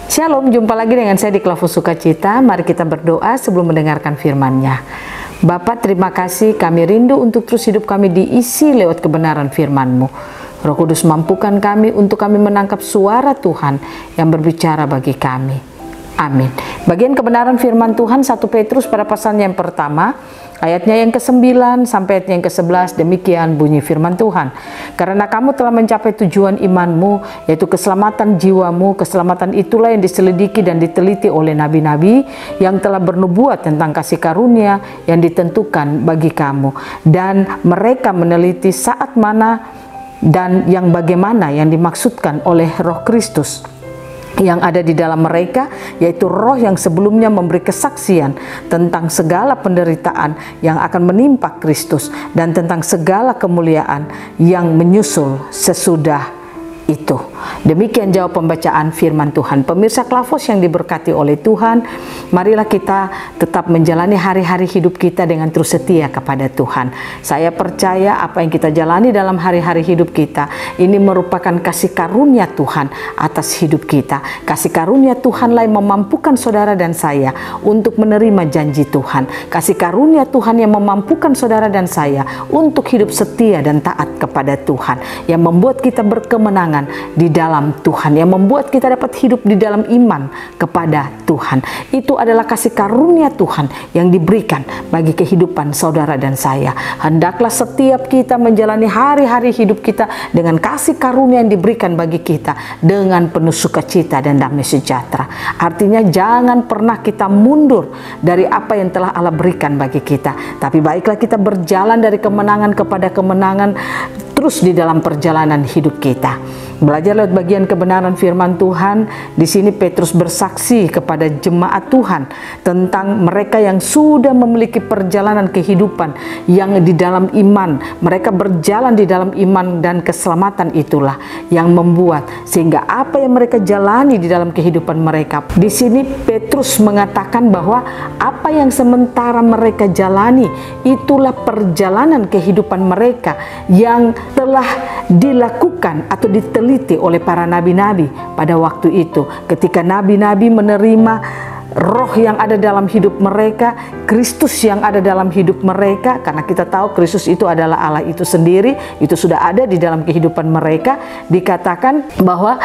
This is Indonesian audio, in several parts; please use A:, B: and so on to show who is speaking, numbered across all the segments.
A: Shalom, jumpa lagi dengan saya di Klavus Sukacita. Mari kita berdoa sebelum mendengarkan firman-Nya. Bapa, terima kasih, kami rindu untuk terus hidup kami diisi lewat kebenaran firman-Mu. Roh Kudus, mampukan kami untuk kami menangkap suara Tuhan yang berbicara bagi kami. Amin. Bagian kebenaran firman Tuhan 1 Petrus pada pasalnya yang pertama, ayatnya yang ke-9 sampai ayatnya yang ke-11, demikian bunyi firman Tuhan. Karena kamu telah mencapai tujuan imanmu, yaitu keselamatan jiwamu. Keselamatan itulah yang diselidiki dan diteliti oleh nabi-nabi yang telah bernubuat tentang kasih karunia yang ditentukan bagi kamu. Dan mereka meneliti saat mana dan yang bagaimana yang dimaksudkan oleh Roh Kristus yang ada di dalam mereka, yaitu roh yang sebelumnya memberi kesaksian tentang segala penderitaan yang akan menimpa Kristus dan tentang segala kemuliaan yang menyusul sesudah itu. Demikian jawab pembacaan firman Tuhan. Pemirsa Klavus yang diberkati oleh Tuhan, marilah kita tetap menjalani hari-hari hidup kita dengan terus setia kepada Tuhan. Saya percaya apa yang kita jalani dalam hari-hari hidup kita ini merupakan kasih karunia Tuhan atas hidup kita. Kasih karunia Tuhanlah yang memampukan saudara dan saya untuk menerima janji Tuhan. Kasih karunia Tuhan yang memampukan saudara dan saya untuk hidup setia dan taat kepada Tuhan, yang membuat kita berkemenangan di dalam Tuhan, yang membuat kita dapat hidup di dalam iman kepada Tuhan. Itu adalah kasih karunia Tuhan yang diberikan bagi kehidupan saudara dan saya. Hendaklah setiap kita menjalani hari-hari hidup kita dengan kasih karunia yang diberikan bagi kita dengan penuh sukacita dan damai sejahtera. Artinya jangan pernah kita mundur dari apa yang telah Allah berikan bagi kita, tapi baiklah kita berjalan dari kemenangan kepada kemenangan terus di dalam perjalanan hidup kita. Belajar lewat bagian kebenaran firman Tuhan. Di sini Petrus bersaksi kepada jemaat Tuhan tentang mereka yang sudah memiliki perjalanan kehidupan yang di dalam iman. Mereka berjalan di dalam iman dan keselamatan itulah yang membuat sehingga apa yang mereka jalani di dalam kehidupan mereka. Di sini Petrus mengatakan bahwa apa yang sementara mereka jalani itulah perjalanan kehidupan mereka yang telah dilakukan atau diteliti oleh para nabi-nabi pada waktu itu. Ketika nabi-nabi menerima roh yang ada dalam hidup mereka, Kristus yang ada dalam hidup mereka, karena kita tahu Kristus itu adalah Allah itu sendiri, itu sudah ada di dalam kehidupan mereka. Dikatakan bahwa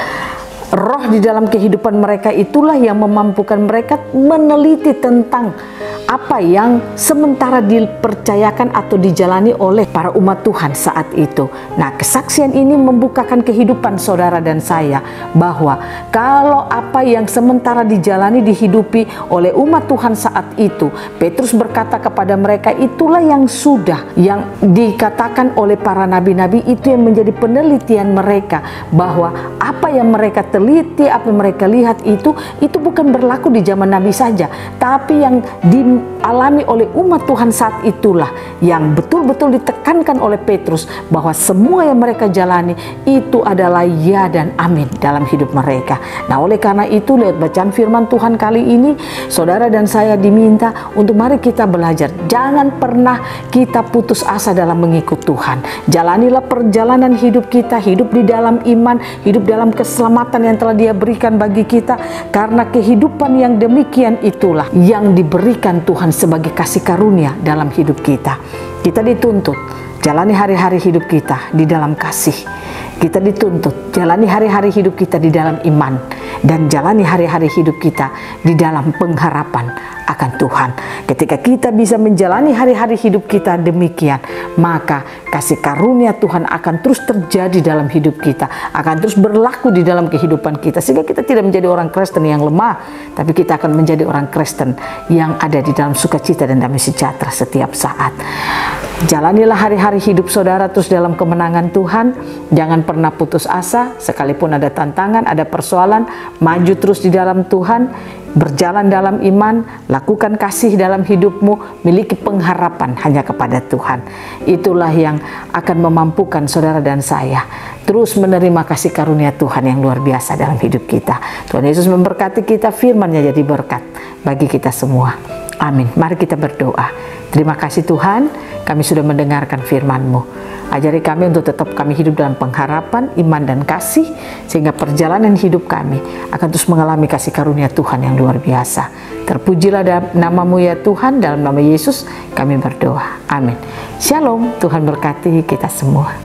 A: roh di dalam kehidupan mereka itulah yang memampukan mereka meneliti tentang apa yang sementara dipercayakan atau dijalani oleh para umat Tuhan saat itu. Nah, kesaksian ini membukakan kehidupan saudara dan saya bahwa kalau apa yang sementara dijalani dihidupi oleh umat Tuhan saat itu, Petrus berkata kepada mereka, itulah yang sudah, yang dikatakan oleh para nabi-nabi itu yang menjadi penelitian mereka, bahwa apa yang mereka teliti, apa yang mereka lihat itu bukan berlaku di zaman Nabi saja, tapi yang dialami oleh umat Tuhan saat itulah yang betul-betul ditekankan oleh Petrus bahwa semua yang mereka jalani itu adalah ya dan amin dalam hidup mereka. Nah, oleh karena itu lewat bacaan firman Tuhan kali ini, saudara dan saya diminta untuk mari kita belajar. Jangan pernah kita putus asa dalam mengikut Tuhan. Jalanilah perjalanan hidup kita, hidup di dalam iman, hidup dalam keselamatan yang telah Dia berikan bagi kita, karena kehidupan yang demikian itulah yang diberikan Tuhan sebagai kasih karunia dalam hidup kita. Kita dituntut jalani hari-hari hidup kita di dalam kasih. Kita dituntut jalani hari-hari hidup kita di dalam iman, dan jalani hari-hari hidup kita di dalam pengharapan akan Tuhan. Ketika kita bisa menjalani hari-hari hidup kita demikian, maka kasih karunia Tuhan akan terus terjadi dalam hidup kita, akan terus berlaku di dalam kehidupan kita, sehingga kita tidak menjadi orang Kristen yang lemah, tapi kita akan menjadi orang Kristen yang ada di dalam sukacita dan damai sejahtera setiap saat. Jalanilah hari-hari hidup saudara terus dalam kemenangan Tuhan. Jangan pernah putus asa, sekalipun ada tantangan, ada persoalan, maju terus di dalam Tuhan, berjalan dalam iman, lakukan kasih dalam hidupmu, miliki pengharapan hanya kepada Tuhan. Itulah yang akan memampukan saudara dan saya terus menerima kasih karunia Tuhan yang luar biasa dalam hidup kita. Tuhan Yesus memberkati kita, firman-Nya jadi berkat bagi kita semua. Amin. Mari kita berdoa. Terima kasih Tuhan, kami sudah mendengarkan firman-Mu. Ajari kami untuk tetap kami hidup dalam pengharapan, iman, dan kasih, sehingga perjalanan hidup kami akan terus mengalami kasih karunia Tuhan yang luar biasa. Terpujilah dalam nama-Mu ya Tuhan, dalam nama Yesus kami berdoa. Amin. Shalom, Tuhan berkati kita semua.